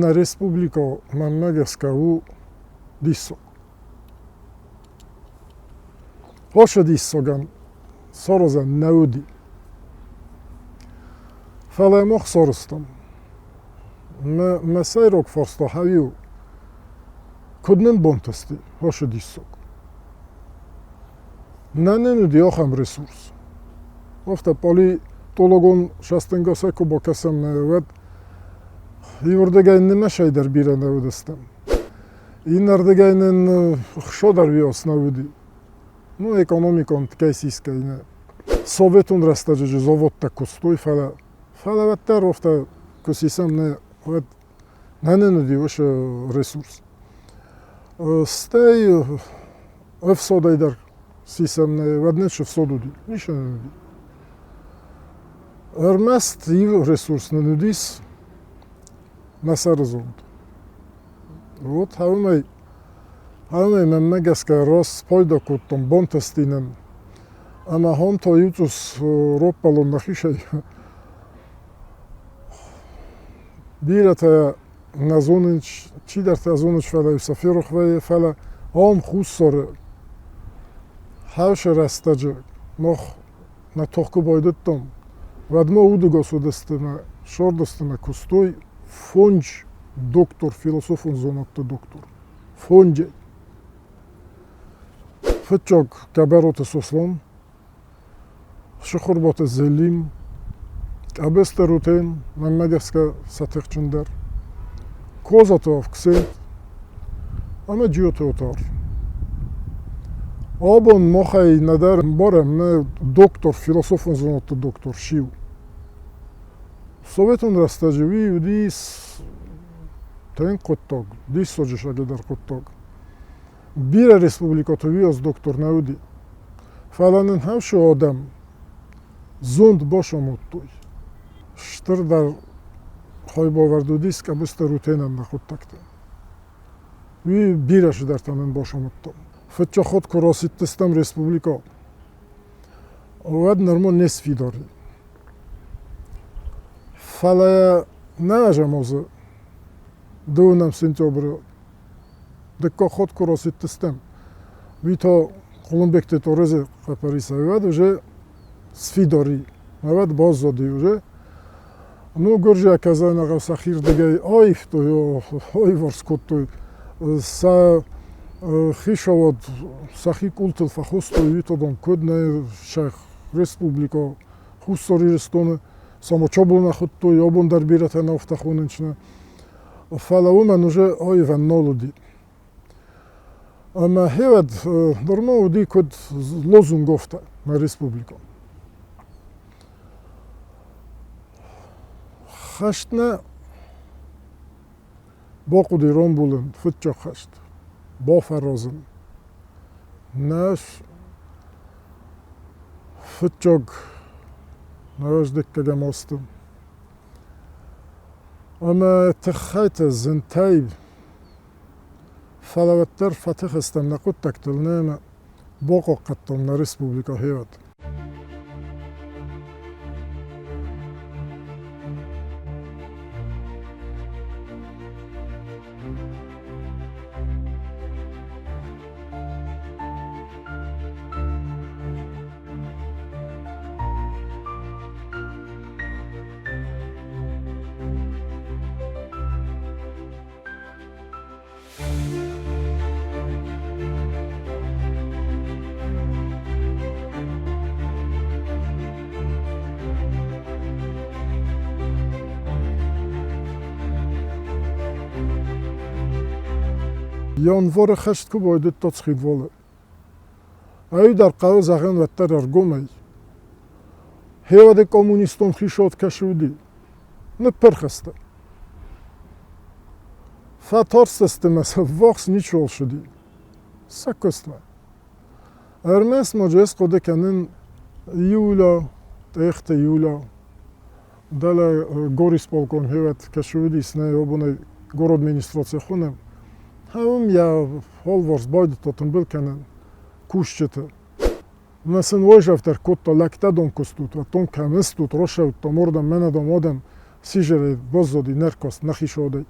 на республика Маннагескаву диссо. Хоша диссоган сороза науди. Фалаймох соростам. Масайрок форсто хавиу. Куднен бонтасти. Хоша диссог. Нанену диохам ресурс. Офта поли тологон шастенгасаку бокасам навед. Ивордегайнен нашайдар бира наведастам. Инардегайнен шодар виос наведи. Ну, економикон ткайсиска ине. Советун растаджи завод тако стой фала. Фала ваттар офта косисам не вед нанену диоша ресурс. Стай эфсодайдар сисам не веднече всодуди. Ниша не нуди. Ермест ив ресурс не нудис насарзонд. Вот хавмай мен мегаска рос пойда куттом бонтастинен. Ама хон то ютус роппалон нахишай. Бирата назонич чидарта азонич фала сафирох ве фала ом хуссор хавша растаджа нох на тохку бойдуттом. Вадмо удугосудастына шордастына кустой фонж доктор философун зонатта доктор. Фонже фычок кабарота сослон шухурбота зелим абестерутен маммагаска сатыхчундар козатов ксент ама джиототор обон мохай надар борем не доктор философун зонатта доктор шив советун растаживи удис тен коттог дис сожишагедар коттог бира республиката виоз доктор науди фаланен хавшо одам зонд бошамуттуй штыр дар хой бовардудис кабуста рутенан нахуттакта ви бираш дартанен бошамуттум фыча ход куроситтестам республика овад нормон несфи дори фалая наажамозы дунам сентябрь дека ход куроситтестам вито Холумбекте торезе хапариса вад уже сфидори авад бозоди уже ну горжа казана гасахир деге ой то ой ворскотто са хишавод сахи культл фахосто вито дон кодне шах республика хусори рестоне само чоблна хотто йобон дар бирата на офтахонична фалаумен уже ой ваннолуди ама хевад нормал ди код лозунговта на республика хашна боқуди ромбулен футчо хашт бофарозен наш футчог наш деккага мостум ама тахайта зентайб фалаваттар фатих استم نقود تكتلنا بوقو قطمنا ريسبوبليكا هيوت январ хашт ку бойдет тоцхид вола ай дар қав заган ваттар аргомай хеваде коммунистон хишот кашуди не перхаста фаторсасте маса вокс ничол шуди сакостма армес моджес коде канен юла техте юла дала горис полкон хеват кашуди сне обуне город администрация хунем Хавум я холворс бойде тотен бил канен кушчета. Насен войжавтер котто лактадон костут, а тон каместут рошавт, то мордам менадом одем сижере бозоди неркост нахишодей.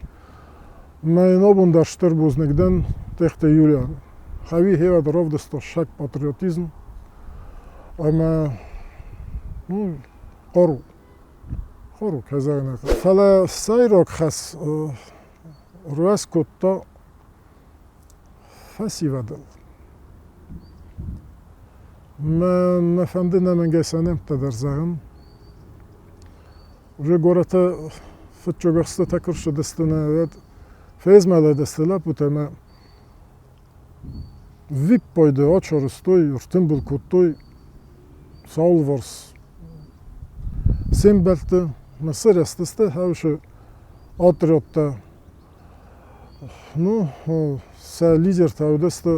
Майнобун дар штыр бузнигден техте Юлия. Хави хевад ровдесто шак патриотизм. Ама Хору казагна. Фала сайрок хас руас котто фасивадал. Мен нафанды наменгесанем тадарзагам. Уже гората футчогахста такыршы дестена вет фезмале дестела путема вип пойде очорыстой уртын был куттой Saulvors Simbelte Mısır esteste havşı atriotta ну sa lider tavdeste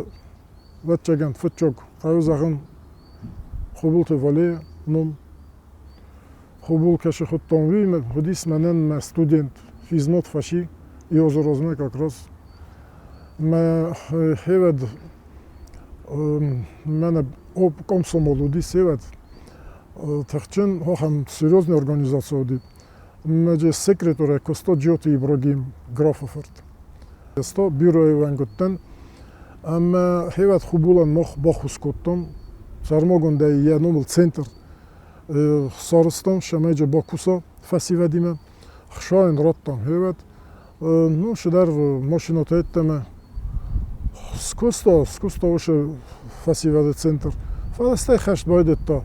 vatchagan futchog qavzagın xubultu vale num xubul kaşı xutton vime hudis manen student fizmot fashi и озорозме как раз ма хевед мене комсомолуди севед тахчен хохам серьезная организация ди меже секретаре косто Джоти Ибрагим Графофорт сто бюро еванготтен ама хевед хубулан мох бахус коттом сармогонда янумл центр сарстон шамеже бакуса фасивадиме хшайн роттон хевед ну шедар машинота еттеме скусто уше фасиваде центр фаластай хашт байдетто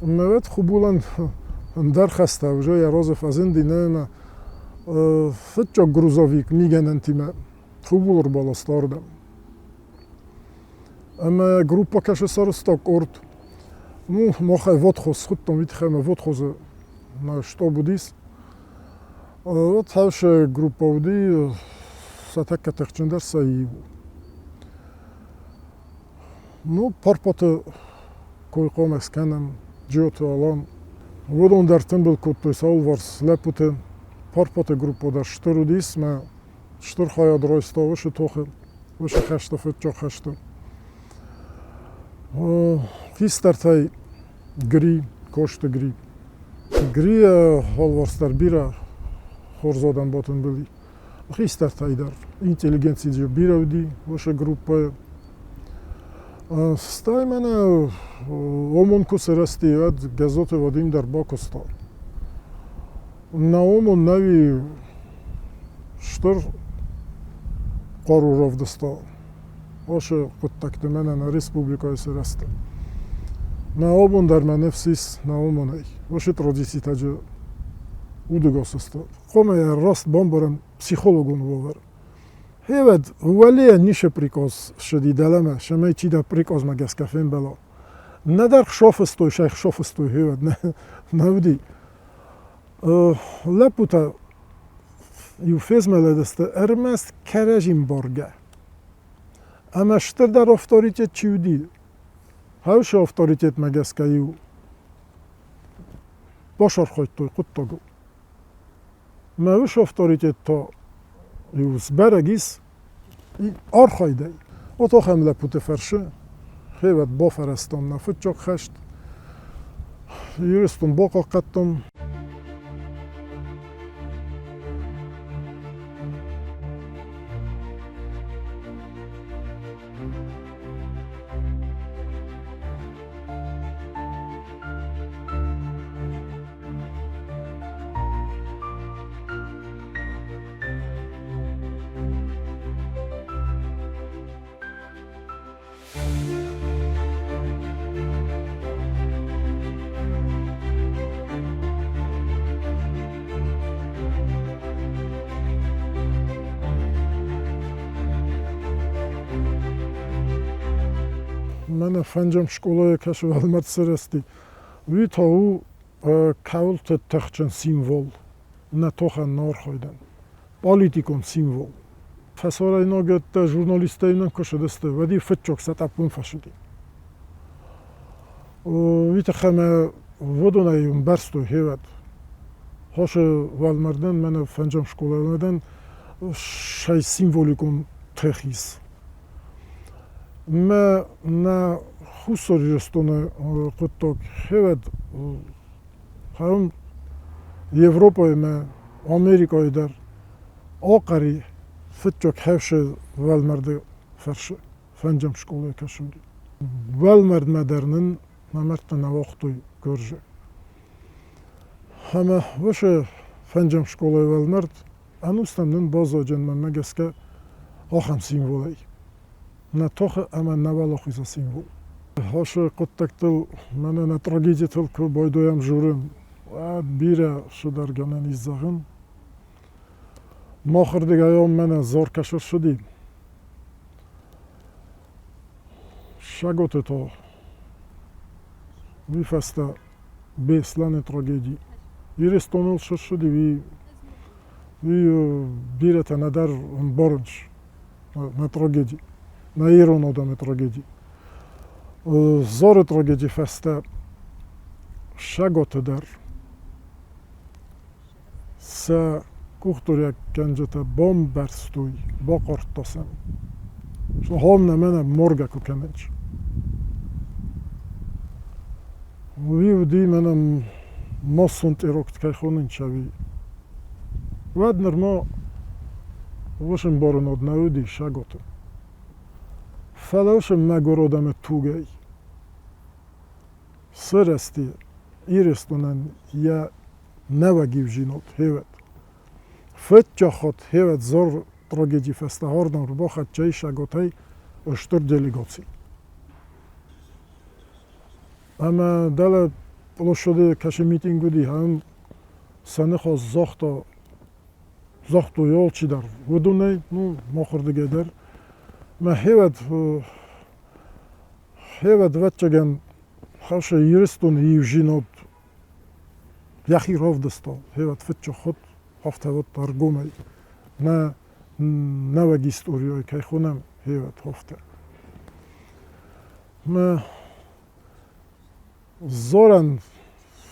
мевет хубулан дархаста уже я розов азинди нема фитчо грузовик мигенен тиме хубулур баластардам ама группа каше сарсток орт ну мохай водхоз хуттом витхеме водхозе на что будис вот хавше группа уди сатакка техчендер саи ну парпоты койком ескенем Джоти алам водон дартын был куттой Saulvors лепуте парпоты группа да штыр удис ма штыр хая дройсто выше тохы выше хашта фытчо хашта хистартай гри кошты гри Saulvorsдар бира хорзодан ботун были хистартайдар интеллигенция бира уди выше группа стай мене омонку се растият газоте водим дар бокосто на омон нави штыр қару ровдысто оше құттакты мене на республикой се расты на омон дар мене всис на омонай оше традиции таджы удыгосысто коме раст бомбаран психологун вовер هیواد ولی نیشه پریکاز شدی دلمه شما چی دا پریکاز مگس کافین بلا ندار شافستوی شیخ شافستوی هیواد نه ودی لپوتا یوفیز ملدسته ارمست کرجیم بارگه اما شتر در افتاریتیت چی ودی هاوش افتاریتیت مگس که یو باشار خواهد توی خود تا گو ماوش افتاریتیت تا یوز برگیس آرخایده اتاق هم لپوت فرشه خیوت با فرستم نفت چاک خشت یورستون با قاقتم من فنجم شکلای کشور مرسرستی وی تا او کولت تخچن سیمبل نه توخن نار خواهدن پالیتیکون سیمبل فسار اینا گت ژورنالیست اینا کشدسته و دی فتچوک ستاپون فشدی وی تخمه ودونه یون برستو هیوت هاش والمردن من فنجم شکلای مردن شای سیمبولیکون تخیس ما на хусоржестона котток хевед харам Европа ме Америка дар оқари Fitjok hevşe velmerde ferşe. Fencem şkolaya kaşımdı. Velmerd medernin Mehmet'ten avoktu görce. Ama vaše fencem şkolaya velmerd anustamdan bozocan memegeske aham simvolay. Ne tohe ama ne valochiza simbol. Vaše kontaktel mene ne tragedietel ko boydoyam jurun. Bire şudarganen izzagın. Mahırdigayom mene zor kaşır şudi. Şagote to vifesta beslane tragedii. Irestonul şudi vi birete nadar borunç na tragedii. Na ironoda na tragedii. Zor tragedii festa şagote der. Se kuhturja kenjete bomberstuj bokortosen. Så havner mene morga ku kenenč. Vi di mene mosunt irokt kaj honenča vi. Vedner mo vошен борон од науди шагото. Фалошем нагородаме тугej. Сырести ирестонен я nevagив žinot hevet. Fetjachot hevet zor tragedii festa hordon rubochat čej šagotej öštör delegaci. Ama dele plošode kaše mitingu di ham saneho zohto yolči dar vudunej, nu mohordige der. Ma hevet vetčegen haše iriston iv žinot Яхи ровдесто, хеват фетчо ход, хофтавот аргумай. На наваг историой кай хунам хеват хофта. Ма зоран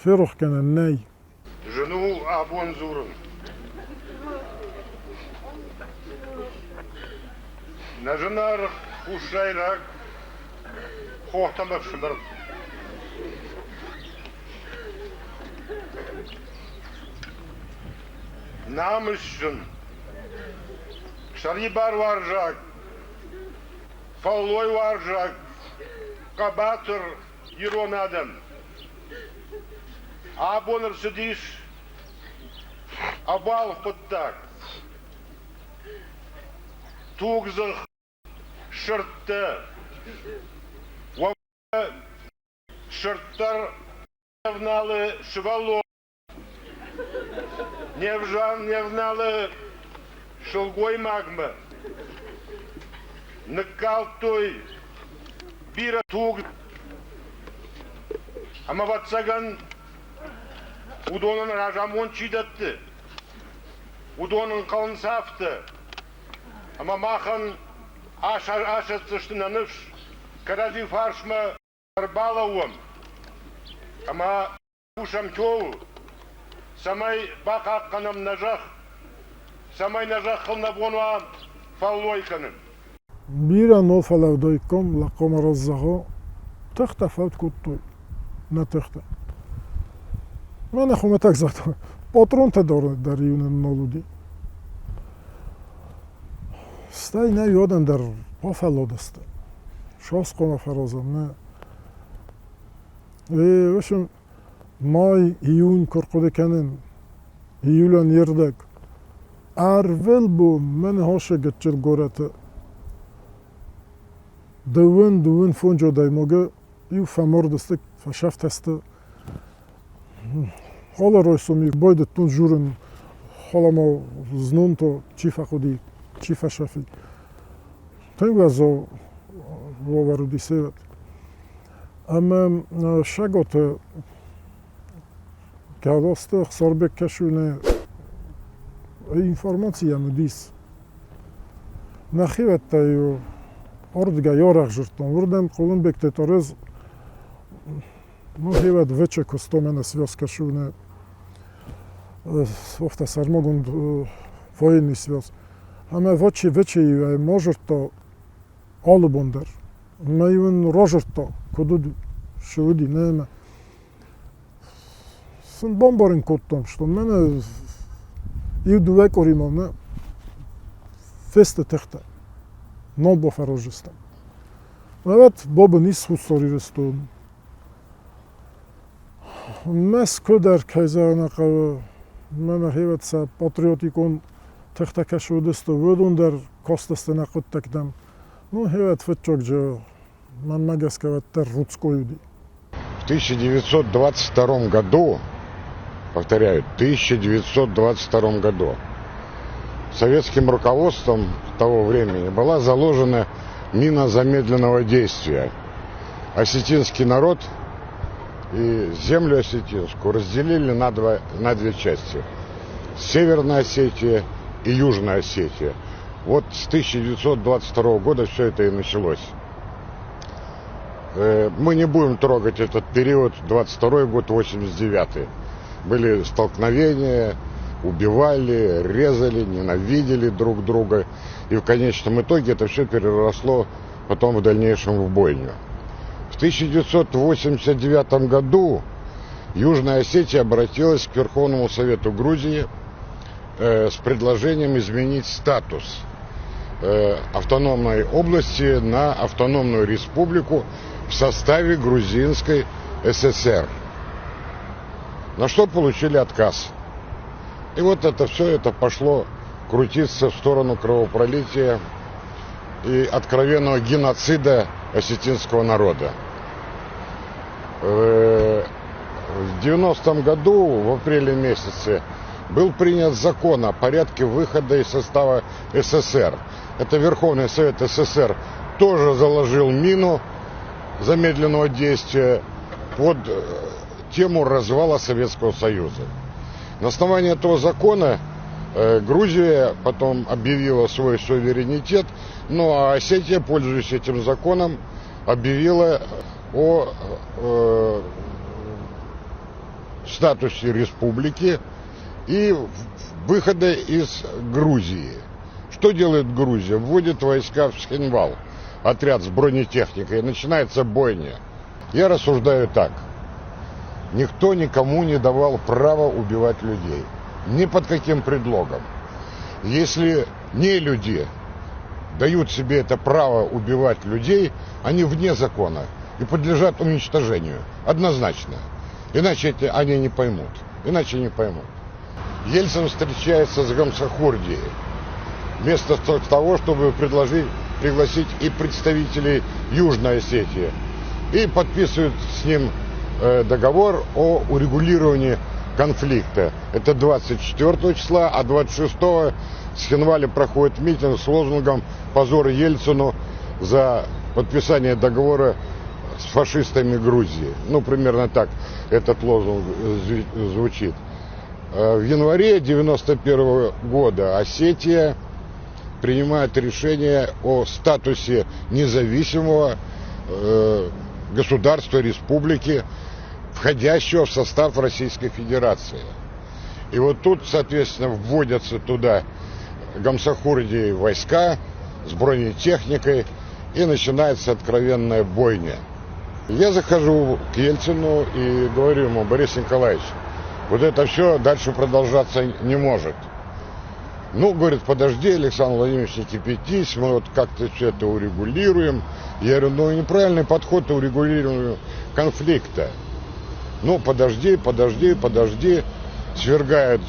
ферох кана ней. Жену абон зурун. На женар хушайрак хохтамак шындар. Namışsın. Şaribar varacak. Falloy varacak. Kabatır yironadan. Abonur sıdış. Abal kuttak. Tuğzık. Şırttı. Şırttar. Evnalı şıvallo. Невжан не внали шелгой магма. Накал той бира туг. Ама ватсаган удонын ражамон чидатты. Удонын қалын сафты. Ама махан ашатсыштынаныш. Карази фаршма арбалауым. Ама ушам тёву. Самай бака канам нажах, самай нажах хылна бонуа фаллойканын. Бира но фалавдойком лаком раззаго тахта фалт куттой на тахта. Мене хуме так зато. Патронта дар юнен нолуди. Стай не йоден дар пофалодасты. Шос кома фаразам не. Вошем May, iun korkudekanin, iulan yerdek. Arvel bu men hoşa geçir gorete. Duvun fonjo daymoge, iu famordestek, fashafteste. Hala roysumi, boyde tun jurun, hala mo znunto, čifa hodi, čifa šafi. Tenga zo vovarudi sevet. Ama šagote, Kadastı sorbek keşune informacija mu dis. Nahivette ju ordga jorah žrtom. Vurdem kolum bektetorez hivet veće kostomene svjoz keşune ofta sarmogund vojni svjoz. Ama veće ju možerto olubonder. Ma ju rožerto kodudu šudi nema. Sunt bombarin kottom, što mene i duvek orimam, ne? фесте техта, но бофарожистам. Evet, Bob'un is hussarırıstın. Mes köder kayzağına kavı, mena hevetsa patriotikon tehtakeşudistu, vödunder kostestene kuttekdem. Ну, hevet fetçokca, man nageskavetter rutskoyudi. В 1922 году, повторяю, 1922 году советским руководством того времени была заложена мина замедленного действия. Осетинский народ и землю осетинскую разделили на две части. Северная Осетия и Южная Осетия. Вот с 1922 года все это и началось. Мы не будем трогать этот период, 22 год, 89-й. Были столкновения, убивали, резали, ненавидели друг друга. И в конечном итоге это все переросло потом в дальнейшем в бойню. В 1989 году Южная Осетия обратилась к Верховному Совету Грузии с предложением изменить статус автономной области на автономную республику в составе Грузинской ССР. На что получили отказ. И вот это все пошло крутиться в сторону кровопролития и откровенного геноцида осетинского народа. В 90-м году, в апреле месяце, был принят закон о порядке выхода из состава СССР. Это Верховный Совет СССР тоже заложил мину замедленного действия под тему развала Советского Союза. На основании этого закона Грузия потом объявила свой суверенитет, ну а Осетия, пользуясь этим законом, объявила о статусе республики и выхода из Грузии. Что делает Грузия? Вводит войска в Схинвал, отряд с бронетехникой, и начинается бойня. Я рассуждаю так. Никто никому не давал права убивать людей. Ни под каким предлогом. Если не люди дают себе это право убивать людей, они вне закона и подлежат уничтожению. Однозначно. Иначе они не поймут. Ельцин встречается с Гамсахурдией. Вместо того, чтобы пригласить и представителей Южной Осетии. И подписывают с ним договор о урегулировании конфликта. Это 24 числа, а 26-го в Схинвале проходит митинг с лозунгом «Позор Ельцину» за подписание договора с фашистами Грузии. Ну, примерно так этот лозунг звучит. В январе 91 года Осетия принимает решение о статусе независимого государства, республики, входящего в состав Российской Федерации. И вот тут, соответственно, вводятся туда Гамсахурдии войска с бронетехникой, и начинается откровенная бойня. Я захожу к Ельцину и говорю ему: Борис Николаевич, вот это все дальше продолжаться не может. Ну, говорит, подожди, Александр Владимирович, не кипятись, мы вот как-то все это урегулируем. Я говорю, ну, неправильный подход к урегулированию конфликта. Ну, подожди. Свергают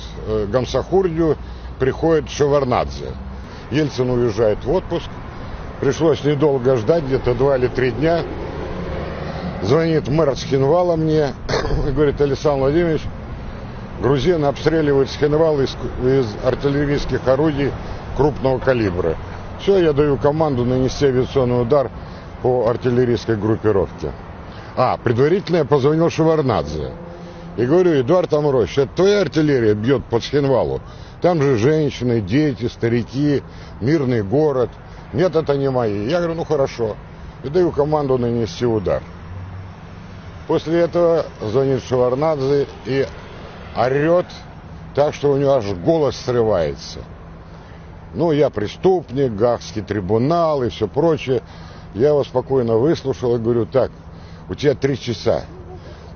Гамсахурдию, приходит Шеварднадзе. Ельцин уезжает в отпуск. Пришлось недолго ждать, где-то 2 или 3 дня. Звонит мэр Схинвала мне и говорит: Александр Владимирович, грузины обстреливают Схинвал из артиллерийских орудий крупного калибра. Все, я даю команду нанести авиационный удар по артиллерийской группировке. Предварительно я позвонил Шеварднадзе. И говорю: Эдуард Амурович, это твоя артиллерия бьет по Схинвалу? Там же женщины, дети, старики, мирный город. Нет, это не мои. Я говорю, ну хорошо. И даю команду нанести удар. После этого звонит Шеварднадзе и орет так, что у него аж голос срывается. Ну, я преступник, Гаагский трибунал и все прочее. Я его спокойно выслушал и говорю: так, у тебя 3 часа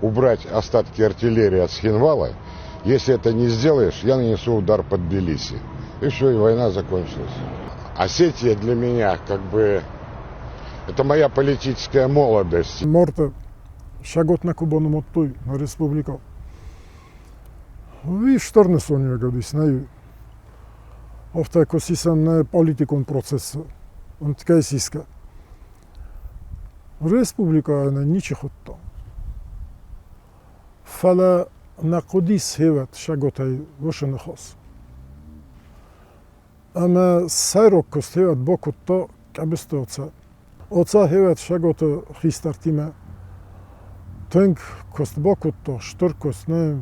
убрать остатки артиллерии от Схинвала. Если это не сделаешь, я нанесу удар под Тбилиси. И все, и война закончилась. Осетия для меня как бы это моя политическая молодость. Марта шагот на Кубану Моттуй, на республика. Ви штърне со нива годис, не Офта ако си сам на политикон процес, он така си иска. Республика е на ничихотто. Фала на Кудис хеват шаготай вошен хос. Ама сайрок кост хеват бокотто кабесто оца. Оца хеват шагото хистартиме. Тенк кост бокотто, штор кост не.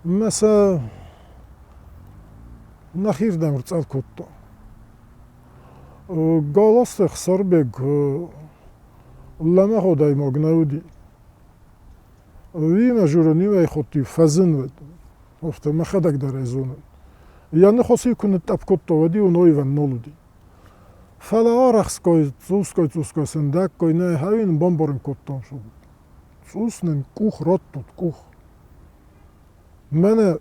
Меса нахирдам рцалкотто. Галастех сарбег лама ходай магнауди. Ви мажуранивай хоти фазын вед. Офта махадак дарезонен. Я не хоси кунет тапкотто вади унойван нолуди. Фала арахской цуской сендак кой не хавин бомборен коттон шуд. Цуснен кух роттут кух. Мене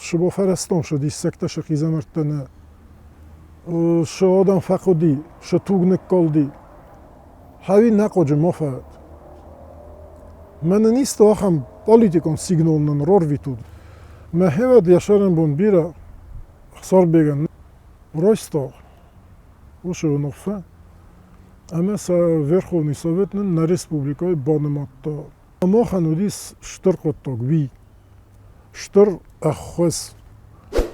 شبو فرستان شدی سکته شخیزه مرتنه شو آدم فقودی شو توگ نکالدی هاوی نقاجه مفاد من نیست آخم پالیتیکان سیگنالنن رار ویتود من هود یشارم بون بیره خسار بگن رایستا وشو نفه اما سا ورخونی سویتنن نا республикای بانماتا اما خانودیس شتر قطاق وی شتر اخوز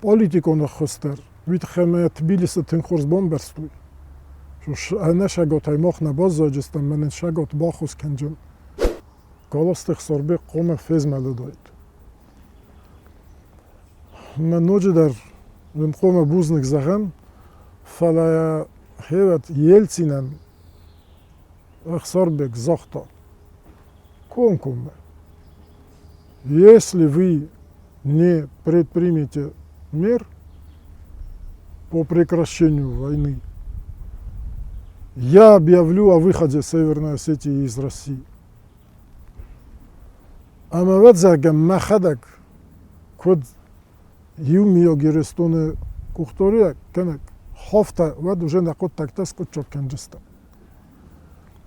پالیتیکون اخوزتر وید خمه تبیلیس تنخورز بامبرستوی انا شگات ماخ نباز زاجستم من شگات باخوز کنجم کالاست اخصاربه قوم فیز مده داید من نوجه در قوم بوزنک زغم فلا هیوت یلسینن اخصاربه زاختا کون کنه если вы не предпримете мер по прекращению войны, я объявлю о выходе Северной Осетии из России. Ама вот за махадак код юмио герестоне кухтория кенек хофта вот уже на код тактас код чорканджеста.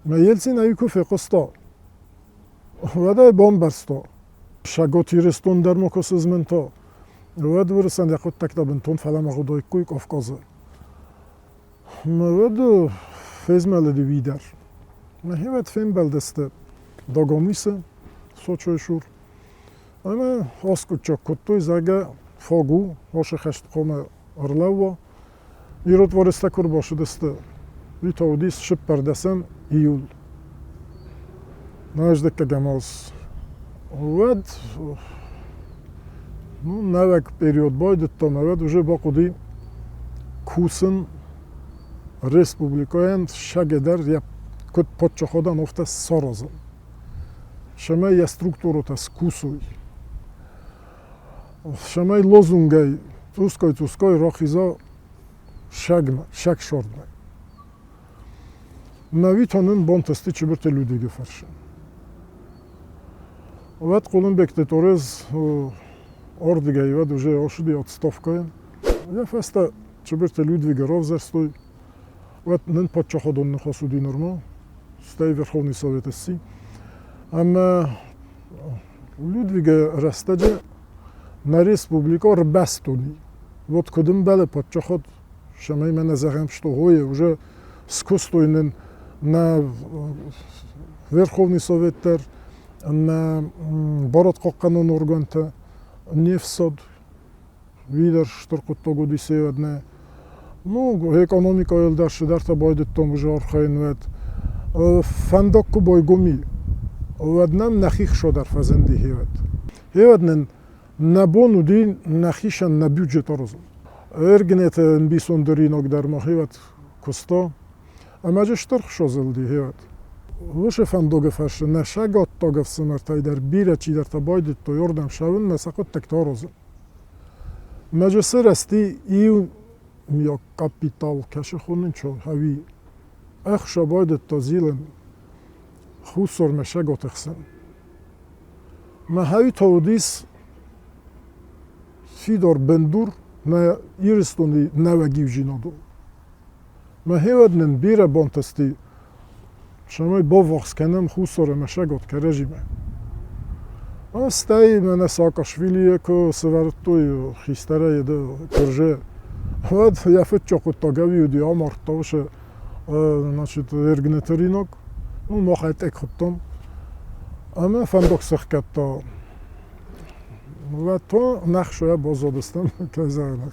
Ма Ельцин аюку фекоста. Вода бомбарсто. شگاتی رستون در مکاسز منتا ود ورسن یخود تکتا بنتون فلا مغودای کوی کافکازه ود فیز ملدی ویدر هیوت فیم بلدسته داگامیسه سوچوی شور اما آسکو چاک کتوی زگه فاگو باشه خشت قوم ارلوا ایراد وارسته کر باشه دسته وی تاودیس شب پردسن ایول ناجدک که گماز ود навек период бойдет то навед уже бакуди кусен республикаен шагедер я кот подчоходан офта сорозен шамай я структурата скусуй шамай лозунгай туской рохиза шагма шаг шордна навитонен бонтасти чиберте людиге фаршен Вот Колумбекте Торез ордига и вад уже ошди отставка. Я феста чеберте Людвига Ровзерстой. Вот нен подчаходон нахосуди норма. Стай Верховный Совет си. Ама Людвига растаджа на республика рбастони. Вот кодым беле подчаход шамай мене загам что хое уже скустойнен на Верховный Совет тер на борот қоққанын органта нефсад видар штырқытта годисе одне ну экономика елдар шидарта бойдет том уже архаин вет фандокку бойгоми однам нахих шодар фазенди хевет нен набону дин нахишан на бюджет арзан эргнете бисондеринок дар махевет коста амаже штырқ шозелди хевет وش فندوق فرش نشاگات تاگف سمرتای در بیره چی در تباید تو یردم شون مساقات تکتاروزن مجلسه رستی ایو میا کپیتال کش خونن چو هاوی اخ شباید تا زیلن خود مشاگات اخسن ما هاوی تاودیس فیدار بندور نه ایرستونی نوگیو جینادو Ма хеваднен бира бонтасти, шамай бо вахсканам хусоре машагот ка режиме. Стай мене Саакашвили ко севартуй хистара еде курже. Вот я фетчоку тогави уди амартовше, значит, эргнеторинок, ну мохайт экхоттом. Ама фандок сахкатто. ва то нахшоя бозодистан казанах.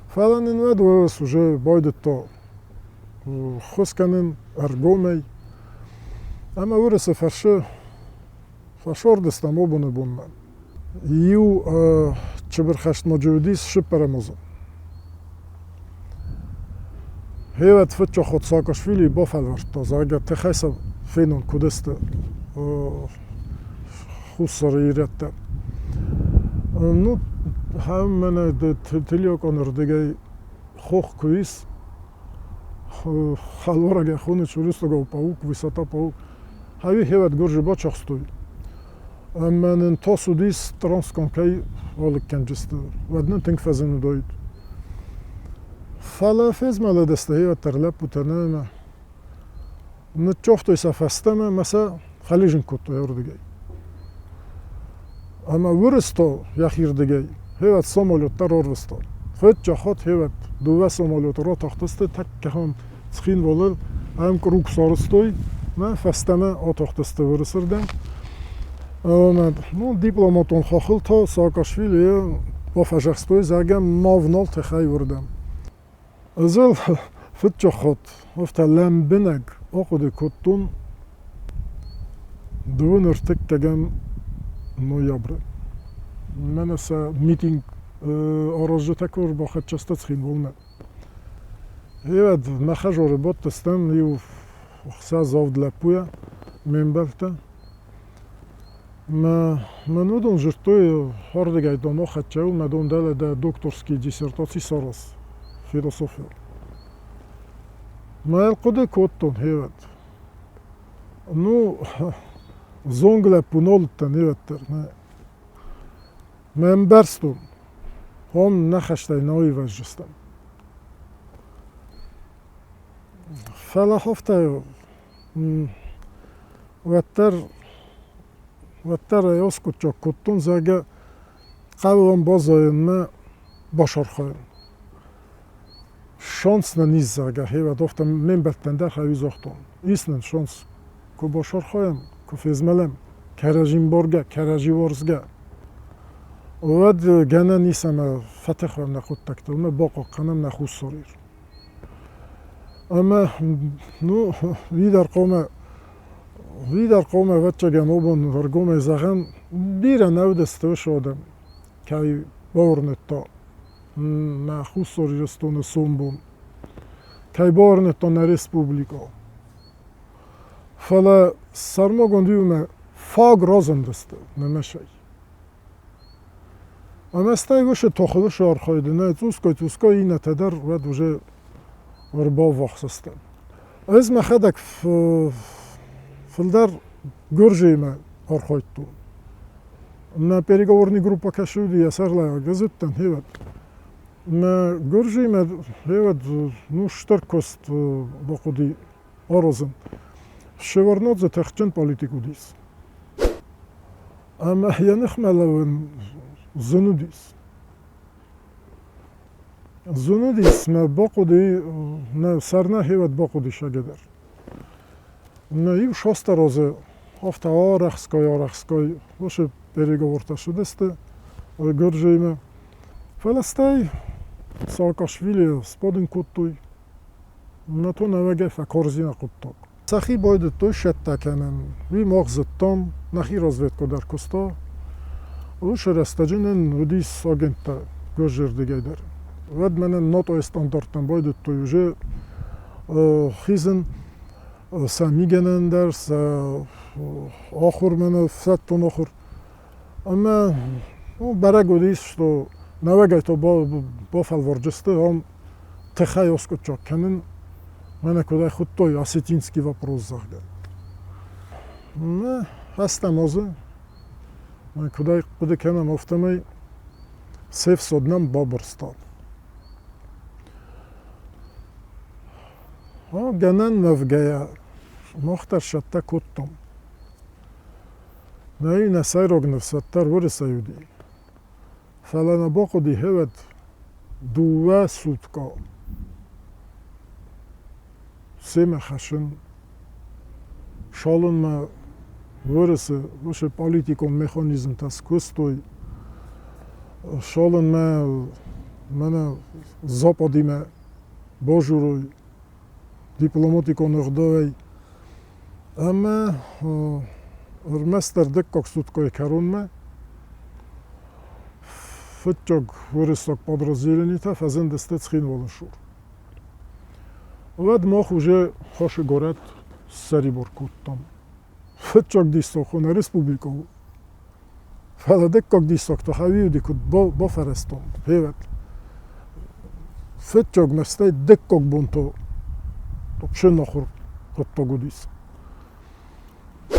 Фалан ин вад варас уже бойдет то хосканин аргомей. Ама варас фашордистан обуне буннан. Ю чеберхашт моджудис шипарамозо. Хеват фетчо ход Саакашвили бофалварто зага техайса фенон кудеста хусар иретта. Ну, хам мене тилиок онордегай хох квис халварага хуне чуристого паук висота паук. Хави хеват горжи бачахстой. Аманен тосудис трансконкай оликкенжист. Ваднен тинкфазен дойд. Фалафез маладесте хеват терлеп путанема. Нчофтой сафастема маса халижин кутто еврдегай. Ама вырысто яхирдегай. Хеват самолеттар орвысто. Фет жахот хеват дува самолеттар тахтасты таккахан цхин болыл ам круг сарыстой. Ма фастема отахтасты вырысырдан. Ну, дипломатон хахыл та Саакашвили با فجرستوی زاگم ماونال تخای وردم. ازل فتح خود افت لام بنگ آخود کتون دون ارتک کجم نویابر. من از میتینگ آرزو تکور با خود چست خین ولن. هیچ مخجور بود تستن لیو خساز زود لپویا منبلته. من دون جرتوی هردگای دانو خدچه‌و مدون دل در دکترسکی دیسرتاسی سرس فیلسوفی. من القدر کتون هیچ. نو زنگل پونولتن هیچتر نه. من برستم. هم نخشتای نوی وجستم. فلاحفتای وتر یاسکو چه کتون زاگه قبلم بازاین ما باشار خواهیم. شانس نیز زاگه هیچ دفتم من بتندر خواهی زختم. ایستن شانس کو باشار خواهیم کو فیزملم کراجیم برگه کراجی ورزگه. ود گنه نیستم فتح خواهم نخود تکتم باقی کنم نخود سریر. اما نو ویدر قوم وقتی جنوبان ورگوم زخم دیره نودسته شدم که باورنتا نخود سریستون سومبون که باورنتا نرسپوبلیکا فلا سرماگندیوم فاگ رازندسته نمیشه. اما استایگوش تخلو شار خواهده نه توسکای اینه تدر و دوجه وربا وقتستم. از مخدک فلدر گرجی ما آرخایتو. من переговорní група کشیدی یا سرلا گذاشتن هیچ. من گرجی ما هیچ نوشتر کست با خودی آرزم. شورنات تخچن پالیتیکو دیس. اما یعنی خمالون زنودیس. زنودیس ما با خودی نه سرنا هیچ با خودی شگدر. نه این شست روزه هفته آرخسکای باشه переговорта شدسته و گرجیم فلسطین ساکاشویلی سپادین کتوی نتو نوگه فکارزینا کتاک سخی باید توی شد کنن وی مغزتان نخی روزویتکو در کستا و شرستجینن ودیس آگنت گرجر دیگه در ود منن ناتو استاندارتن باید توی وجه خیزن سمیگنن درس آخر منو فتون آخر اما برای گودیش تو نوگه تو با فلورجسته هم تخیل اسکو چاک کنن من کدای خود توی آسیتینسکی و پروزاگه من هستم آزه من کدای کنم افتمی سیف سودنم با برستان Genel mevgeye muhtar şatta kuttum. Neyine sayrog nefsettar vore sayudi. Falana bokudi hevet duve sutka. Seme khashin. Şalın me vorese vaše politikom mehanizm tas kustoy. Şalın me mene zapadime bojuroy. Diplomatikon urdovey. Ama Örmester dekkok sutkoy karunme. Fitjog вырасток подразделенита фазен дестет схин волошур. Вад мох уже хоши горет Сарибор куттам. Фитjog дисток на республику. Фала деккок дисток то хавиуди кут бо ферестом. Хевет. Фитjog местай деккок бунто. Топшен нахур кутто гудис.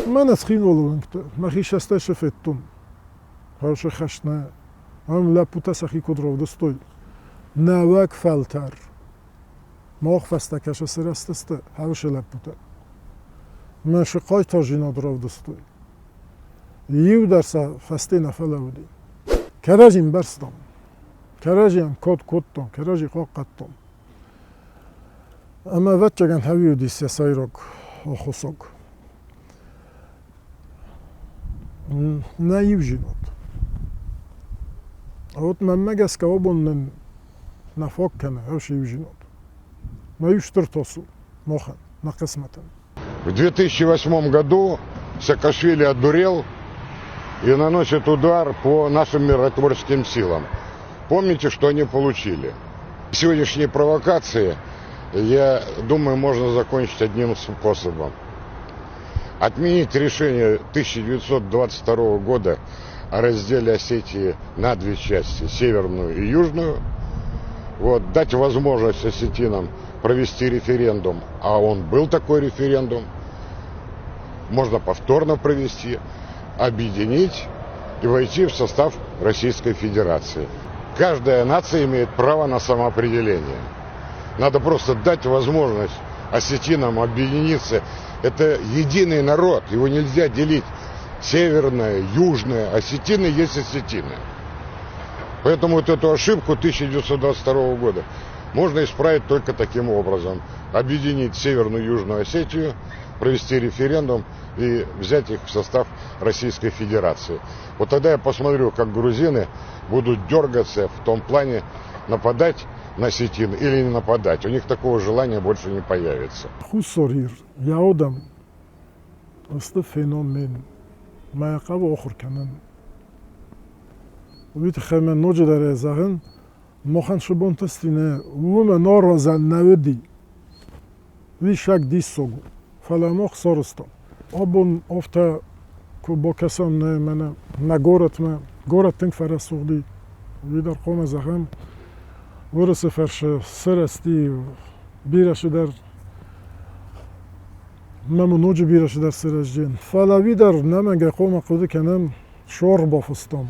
من سخين والله ما خيش استشفتم هرش خشنا هم لا بوتا سخي كدرو دستوي نواك فلتر ماخ فستكش سرستست هرش لا بوتا ما شقاي تاجينا درو دستوي يو درسا فستينا فلاودي كراجين برستم كراجين كود كودتم كراجي قاقتم اما وچگن هاويو ديس سايروك خصوك наивжинот. А вот меммегеска обоннен на фоккене, аж ивжинот. Наивштыртосу, мохан, на косметен. В 2008 году Саакашвили одурел и наносит удар по нашим миротворческим силам. Помните, что они получили? Сегодняшние провокации, я думаю, можно закончить одним способом. Отменить решение 1922 года о разделе Осетии на две части, северную и южную. Вот, дать возможность осетинам провести референдум, а он был такой референдум, можно повторно провести, объединить и войти в состав Российской Федерации. Каждая нация имеет право на самоопределение. Надо просто дать возможность осетинам объединиться. Это единый народ, его нельзя делить. Северное, южное, осетины есть осетины. Поэтому вот эту ошибку 1922 года можно исправить только таким образом. Объединить Северную и Южную Осетию, провести референдум и взять их в состав Российской Федерации. Вот тогда я посмотрю, как грузины будут дергаться в том плане нападать на осетин или не нападать. У них такого желания больше не появится. Хусорир, я одам, это феномен. Моя кого охурканен. Вид хамен ночи даре заган, мохан шубонтастине, уме норозан наведи. Вишак дисогу, фаламох соростом. Обон офта кубокасан не мене на город тинг фарасугди. Видар коме заган. Burası ferşe sırasti biraşı der memunucu biraşı der sırajcın. Falavi der nemenge koma kudu kenem şor bafustam.